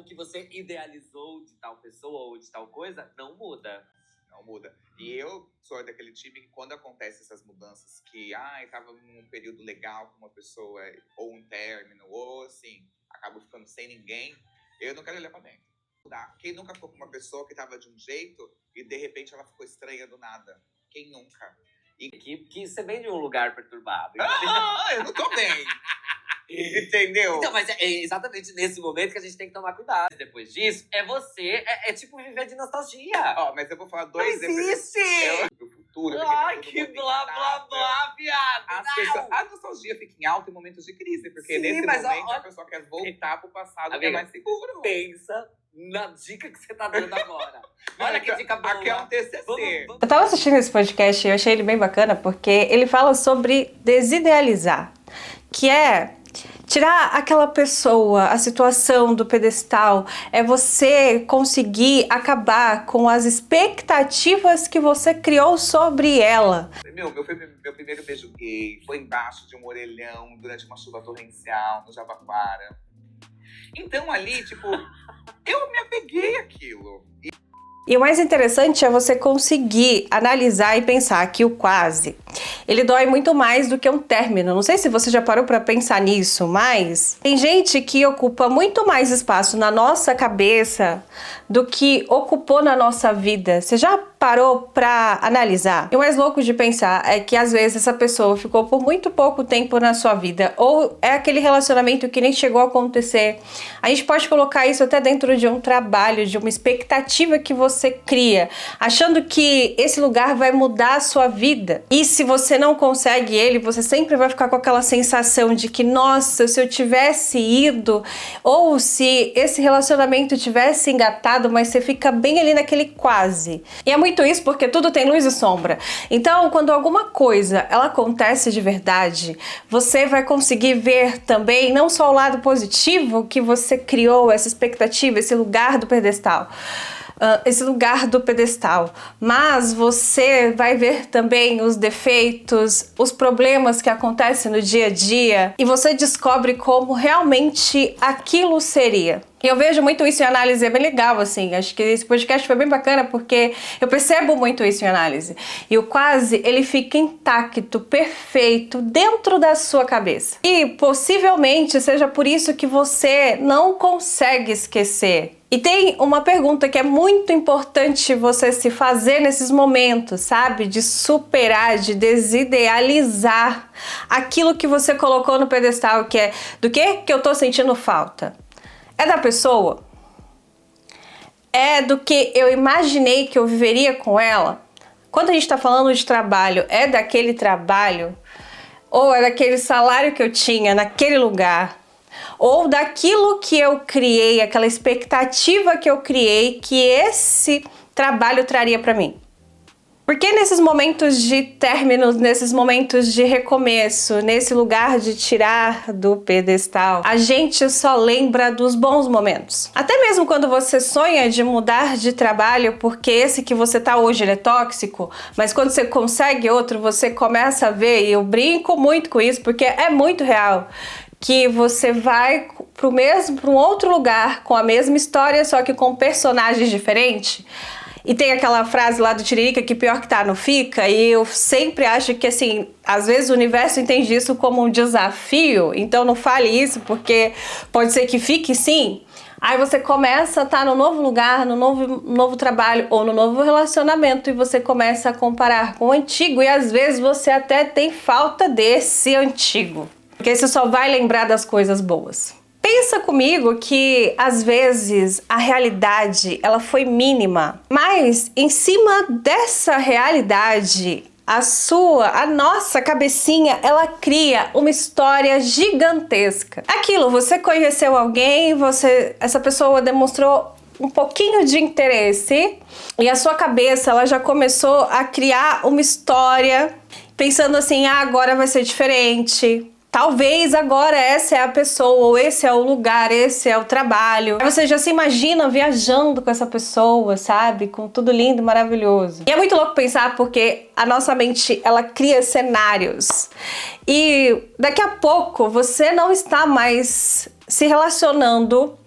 o que você idealizou de tal pessoa ou de tal coisa não muda. Não muda. E eu sou daquele time que quando acontecem essas mudanças, que tava num período legal com uma pessoa, ou um término, ou assim, acabo ficando sem ninguém, eu não quero olhar pra dentro. Quem nunca ficou com uma pessoa que tava de um jeito e de repente ela ficou estranha do nada? Quem nunca? Que você vem de um lugar perturbado. Eu não tô bem. Entendeu? Então, mas é exatamente nesse momento que a gente tem que tomar cuidado. Depois disso, é tipo viver de nostalgia. Ó, mas eu vou falar dois Não existe! do futuro. Ai, que blá, blá, blá, viado! A nostalgia fica em alta em momentos de crise, porque Sim, nesse mas momento a pessoa quer voltar pro passado, que é mais seguro. Pensa na dica que você tá dando agora. Olha que dica boa. Aqui é um TCC. Eu tava assistindo esse podcast e eu achei ele bem bacana, porque ele fala sobre desidealizar, que é tirar aquela pessoa, a situação do pedestal, é você conseguir acabar com as expectativas que você criou sobre ela. Meu primeiro beijo gay foi embaixo de um orelhão durante uma chuva torrencial no Jabaquara. Então ali, tipo, eu me apeguei àquilo. E o mais interessante é você conseguir analisar e pensar que o quase, ele dói muito mais do que um término. Não sei se você já parou para pensar nisso, mas tem gente que ocupa muito mais espaço na nossa cabeça do que ocupou na nossa vida. Você já parou para analisar? E o mais louco de pensar é que às vezes essa pessoa ficou por muito pouco tempo na sua vida, ou é aquele relacionamento que nem chegou a acontecer. A gente pode colocar isso até dentro de um trabalho, de uma expectativa que você cria, achando que esse lugar vai mudar a sua vida. E se você não consegue ele, você sempre vai ficar com aquela sensação de que, nossa, se eu tivesse ido, ou se esse relacionamento tivesse engatado, mas você fica bem ali naquele quase. E é muito isso porque tudo tem luz e sombra. Então, quando alguma coisa ela acontece de verdade, você vai conseguir ver também não só o lado positivo que você criou, essa expectativa, esse lugar do pedestal, mas você vai ver também os defeitos, os problemas que acontecem no dia a dia, e você descobre como realmente aquilo seria. E eu vejo muito isso em análise, é bem legal, assim. Acho que esse podcast foi bem bacana porque eu percebo muito isso em análise. E o quase, ele fica intacto, perfeito, dentro da sua cabeça. E possivelmente seja por isso que você não consegue esquecer. E tem uma pergunta que é muito importante você se fazer nesses momentos, sabe? De superar, de desidealizar aquilo que você colocou no pedestal, que é do que eu tô sentindo falta? É da pessoa? É do que eu imaginei que eu viveria com ela? Quando a gente está falando de trabalho, é daquele trabalho? Ou é daquele salário que eu tinha naquele lugar? Ou daquilo que eu criei, aquela expectativa que eu criei que esse trabalho traria para mim? Porque nesses momentos de términos, nesses momentos de recomeço, nesse lugar de tirar do pedestal, a gente só lembra dos bons momentos. Até mesmo quando você sonha de mudar de trabalho, porque esse que você tá hoje ele é tóxico, mas quando você consegue outro, você começa a ver, e eu brinco muito com isso, porque é muito real, que você vai para um outro lugar com a mesma história, só que com personagens diferentes. E tem aquela frase lá do Tiririca que pior que tá não fica, e eu sempre acho que assim, às vezes o universo entende isso como um desafio, então não fale isso porque pode ser que fique sim. Aí você começa a estar no novo lugar, no novo trabalho ou no novo relacionamento e você começa a comparar com o antigo e às vezes você até tem falta desse antigo, porque você só vai lembrar das coisas boas. Pensa comigo que às vezes a realidade ela foi mínima, mas em cima dessa realidade a nossa cabecinha ela cria uma história gigantesca. Aquilo, você conheceu alguém, essa pessoa demonstrou um pouquinho de interesse e a sua cabeça ela já começou a criar uma história pensando assim, agora vai ser diferente. Talvez agora essa é a pessoa, ou esse é o lugar, esse é o trabalho. Aí você já se imagina viajando com essa pessoa, sabe? Com tudo lindo, maravilhoso. E é muito louco pensar porque a nossa mente, ela cria cenários. E daqui a pouco você não está mais se relacionando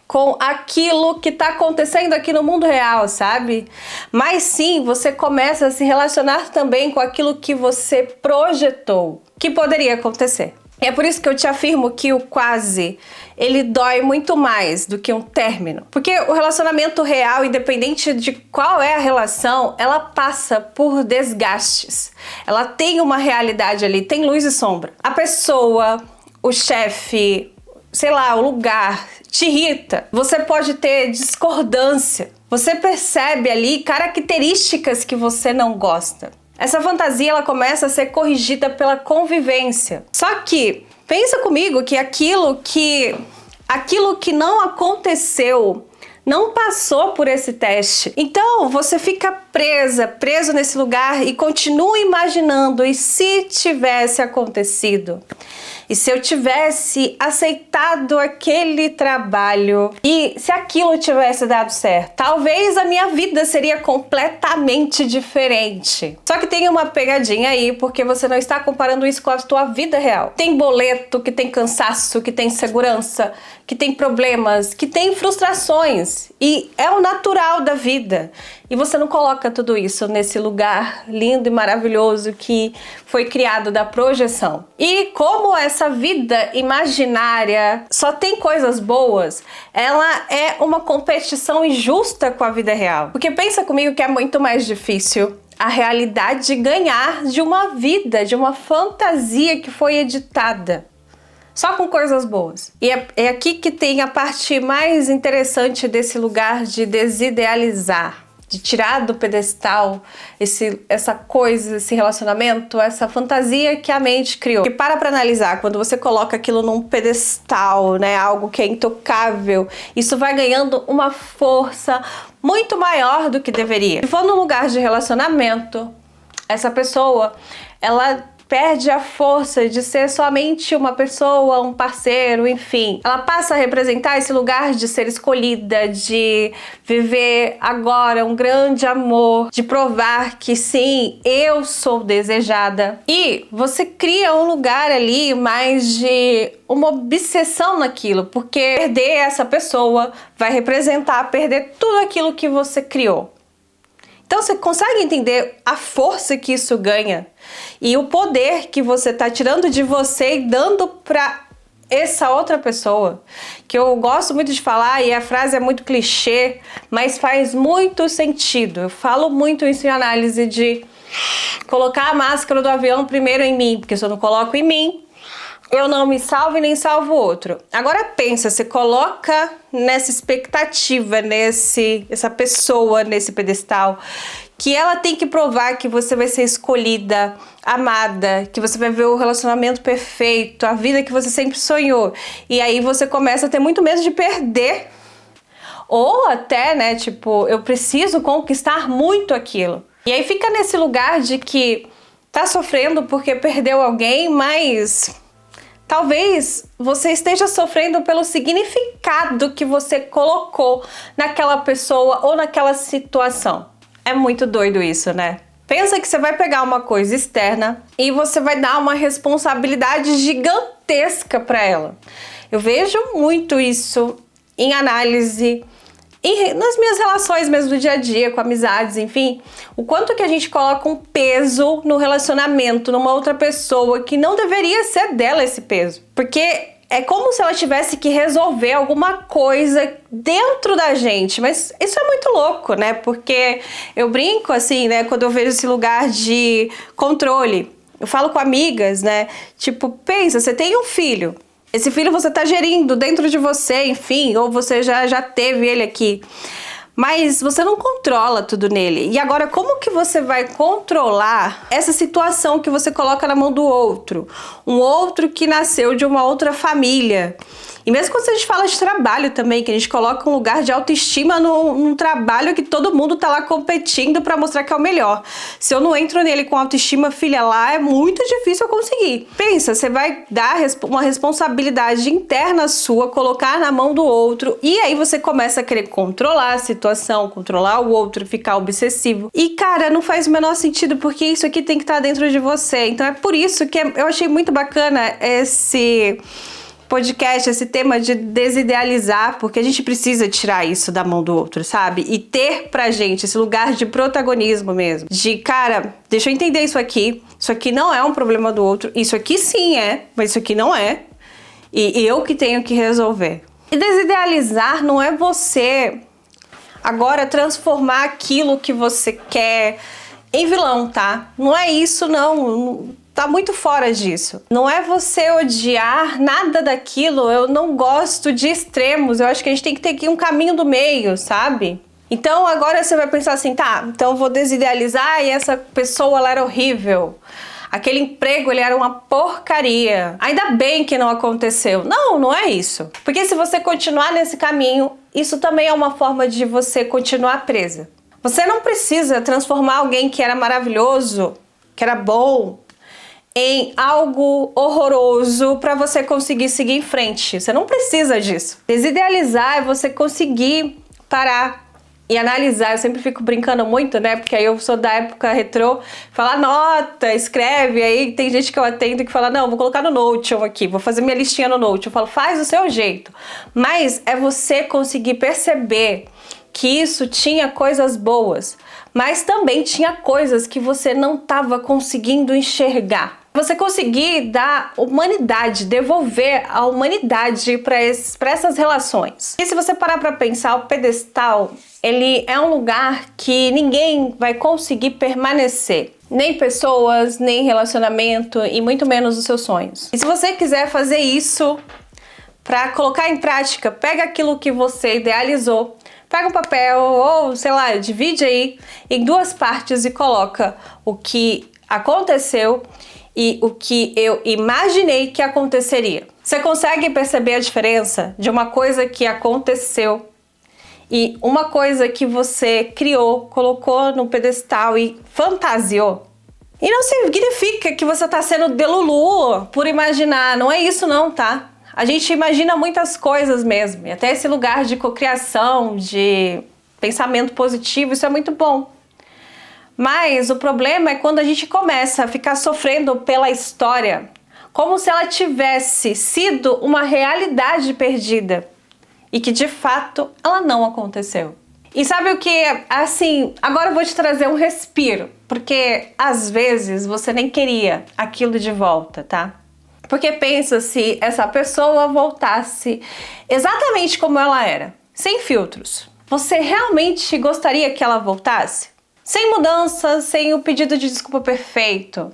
com aquilo que está acontecendo aqui no mundo real, sabe? Mas sim, você começa a se relacionar também com aquilo que você projetou, que poderia acontecer. E é por isso que eu te afirmo que o quase, ele dói muito mais do que um término. Porque o relacionamento real, independente de qual é a relação, ela passa por desgastes. Ela tem uma realidade ali, tem luz e sombra. A pessoa, o chefe, sei lá, o lugar, te irrita. Você pode ter discordância. Você percebe ali características que você não gosta. Essa fantasia, ela começa a ser corrigida pela convivência. Só que, pensa comigo que aquilo que não aconteceu, não passou por esse teste. Então, você fica preso nesse lugar e continua imaginando, e se tivesse acontecido? E se eu tivesse aceitado aquele trabalho? E se aquilo tivesse dado certo? Talvez a minha vida seria completamente diferente. Só que tem uma pegadinha aí, porque você não está comparando isso com a tua vida real. Tem boleto, que tem cansaço, que tem insegurança, que tem problemas, que tem frustrações. E é o natural da vida. E você não coloca tudo isso nesse lugar lindo e maravilhoso que foi criado da projeção. E como essa vida imaginária só tem coisas boas, ela é uma competição injusta com a vida real. Porque pensa comigo que é muito mais difícil a realidade ganhar de uma vida, de uma fantasia que foi editada só com coisas boas. E é aqui que tem a parte mais interessante desse lugar de desidealizar, de tirar do pedestal essa coisa, esse relacionamento, essa fantasia que a mente criou. E para analisar, quando você coloca aquilo num pedestal, né, algo que é intocável, isso vai ganhando uma força muito maior do que deveria. Se for num lugar de relacionamento, essa pessoa, ela perde a força de ser somente uma pessoa, um parceiro, enfim. Ela passa a representar esse lugar de ser escolhida, de viver agora um grande amor, de provar que sim, eu sou desejada. E você cria um lugar ali mais de uma obsessão naquilo, porque perder essa pessoa vai representar perder tudo aquilo que você criou. Então você consegue entender a força que isso ganha e o poder que você está tirando de você e dando para essa outra pessoa, que eu gosto muito de falar e a frase é muito clichê, mas faz muito sentido. Eu falo muito isso em análise de colocar a máscara do avião primeiro em mim, porque se eu não coloco em mim, eu não me salvo e nem salvo o outro. Agora pensa, você coloca nessa expectativa, essa pessoa nesse pedestal, que ela tem que provar que você vai ser escolhida, amada, que você vai ver o relacionamento perfeito, a vida que você sempre sonhou. E aí você começa a ter muito medo de perder. Ou até, né, tipo, eu preciso conquistar muito aquilo. E aí fica nesse lugar de que tá sofrendo porque perdeu alguém, mas talvez você esteja sofrendo pelo significado que você colocou naquela pessoa ou naquela situação. É muito doido isso, né? Pensa que você vai pegar uma coisa externa e você vai dar uma responsabilidade gigantesca para ela. Eu vejo muito isso em análise, nas minhas relações mesmo do dia a dia, com amizades, enfim. O quanto que a gente coloca um peso no relacionamento, numa outra pessoa, que não deveria ser dela esse peso. Porque é como se ela tivesse que resolver alguma coisa dentro da gente. Mas isso é muito louco, né? Porque eu brinco assim, né? Quando eu vejo esse lugar de controle. Eu falo com amigas, né? Tipo, pensa, você tem um filho. Esse filho você tá gerindo dentro de você, enfim. Ou você já teve ele aqui. Mas você não controla tudo nele. E agora, como que você vai controlar essa situação que você coloca na mão do outro? Um outro que nasceu de uma outra família. E mesmo quando a gente fala de trabalho também, que a gente coloca um lugar de autoestima num trabalho que todo mundo tá lá competindo pra mostrar que é o melhor. Se eu não entro nele com autoestima, filha, lá é muito difícil eu conseguir. Pensa, você vai dar uma responsabilidade interna sua, colocar na mão do outro, e aí você começa a querer controlar a situação, controlar o outro, ficar obsessivo. E, cara, não faz o menor sentido, porque isso aqui tem que estar dentro de você. Então é por isso que eu achei muito bacana podcast, esse tema de desidealizar, porque a gente precisa tirar isso da mão do outro, sabe? E ter pra gente esse lugar de protagonismo mesmo. De, cara, deixa eu entender isso aqui não é um problema do outro, isso aqui sim é, mas isso aqui não é. E eu que tenho que resolver. E desidealizar não é você agora transformar aquilo que você quer em vilão, tá? Não é isso, não. Tá muito fora disso. Não é você odiar nada daquilo. Eu não gosto de extremos. Eu acho que a gente tem que ter aqui um caminho do meio, sabe? Então agora você vai pensar assim, tá, então eu vou desidealizar e essa pessoa ela era horrível. Aquele emprego ele era uma porcaria. Ainda bem que não aconteceu. Não, não é isso. Porque se você continuar nesse caminho, isso também é uma forma de você continuar presa. Você não precisa transformar alguém que era maravilhoso, que era bom, em algo horroroso para você conseguir seguir em frente. Você não precisa disso. Desidealizar é você conseguir parar e analisar. Eu sempre fico brincando muito, né? Porque aí eu sou da época retrô. Fala, anota, escreve. Aí tem gente que eu atendo que fala, não, vou colocar no Notion aqui. Vou fazer minha listinha no Notion. Eu falo, faz do seu jeito. Mas é você conseguir perceber que isso tinha coisas boas. Mas também tinha coisas que você não estava conseguindo enxergar. Você conseguir dar humanidade, devolver a humanidade para essas relações. E se você parar para pensar, o pedestal, ele é um lugar que ninguém vai conseguir permanecer. Nem pessoas, nem relacionamento e muito menos os seus sonhos. E se você quiser fazer isso para colocar em prática, pega aquilo que você idealizou, pega um papel ou, sei lá, divide aí em duas partes e coloca o que aconteceu e o que eu imaginei que aconteceria. Você consegue perceber a diferença de uma coisa que aconteceu e uma coisa que você criou, colocou no pedestal e fantasiou? E não significa que você está sendo delulu por imaginar, não é isso não, tá? A gente imagina muitas coisas mesmo, e até esse lugar de cocriação, de pensamento positivo, isso é muito bom. Mas o problema é quando a gente começa a ficar sofrendo pela história, como se ela tivesse sido uma realidade perdida e que de fato ela não aconteceu. E sabe o que? Assim, agora eu vou te trazer um respiro, porque às vezes você nem queria aquilo de volta, tá? Porque pensa se essa pessoa voltasse exatamente como ela era, sem filtros. Você realmente gostaria que ela voltasse? Sem mudanças, sem o pedido de desculpa perfeito,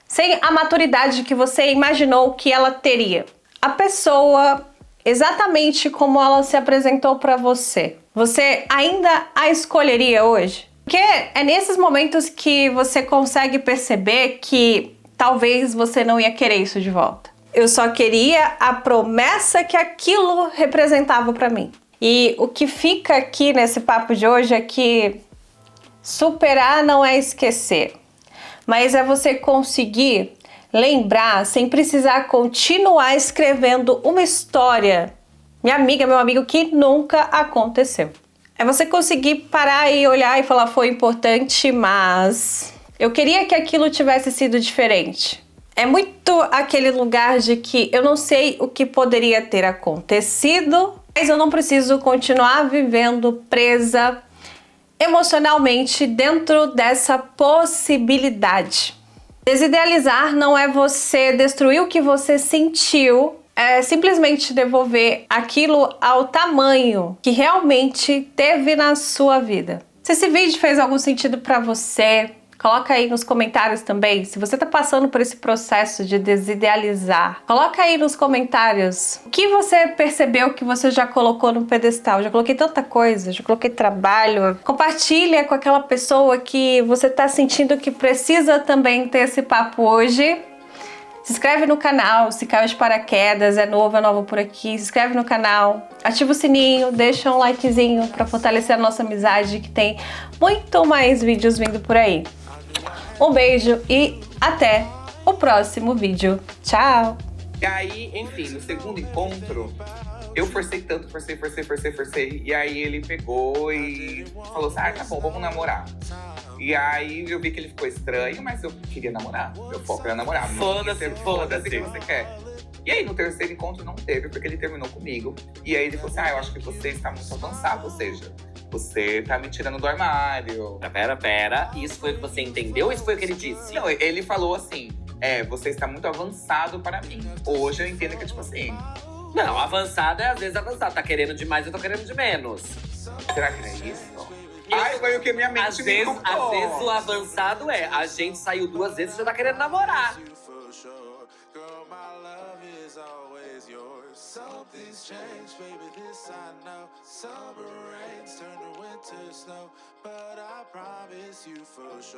sem a maturidade que você imaginou que ela teria. A pessoa, exatamente como ela se apresentou para você, você ainda a escolheria hoje? Porque é nesses momentos que você consegue perceber que talvez você não ia querer isso de volta. Eu só queria a promessa que aquilo representava para mim. E o que fica aqui nesse papo de hoje é que superar não é esquecer, mas é você conseguir lembrar sem precisar continuar escrevendo uma história, minha amiga, meu amigo, que nunca aconteceu. É você conseguir parar e olhar e falar, foi importante, mas eu queria que aquilo tivesse sido diferente. É muito aquele lugar de que eu não sei o que poderia ter acontecido, mas eu não preciso continuar vivendo presa emocionalmente dentro dessa possibilidade. Desidealizar não é você destruir o que você sentiu, é simplesmente devolver aquilo ao tamanho que realmente teve na sua vida. Se esse vídeo fez algum sentido para você, coloca aí nos comentários também. Se você tá passando por esse processo de desidealizar, coloca aí nos comentários o que você percebeu que você já colocou no pedestal. Já coloquei tanta coisa, já coloquei trabalho. Compartilha com aquela pessoa que você tá sentindo que precisa também ter esse papo hoje. Se inscreve no canal, se caiu de paraquedas, é novo por aqui, se inscreve no canal, ativa o sininho, deixa um likezinho para fortalecer a nossa amizade, que tem muito mais vídeos vindo por aí. Um beijo e até o próximo vídeo. Tchau! E aí, enfim, no segundo encontro, eu forcei tanto, forcei. E aí ele pegou e falou assim, tá bom, vamos namorar. E aí eu vi que ele ficou estranho, mas eu queria namorar. Meu foco era namorar. Foda-se, foda-se o que você quer. E aí, no terceiro encontro, não teve, porque ele terminou comigo. E aí, ele falou assim, eu acho que você está muito avançado, ou seja, você tá me tirando do armário. Pera. Isso foi o que você entendeu ou isso foi o que ele disse? Não, ele falou assim, você está muito avançado para mim. Hoje eu entendo que é tipo assim, Não, avançado é às vezes avançado. Tá querendo demais, eu tô querendo de menos. será que não é isso? Ai, foi o que minha mente Às me vezes contou. o avançado é, a gente saiu 2 vezes e já tá querendo namorar. for sure. Girl, my love is always yours. Something's changed, baby, this I know. Summer rains turn to winter snow, but I promise you for sure.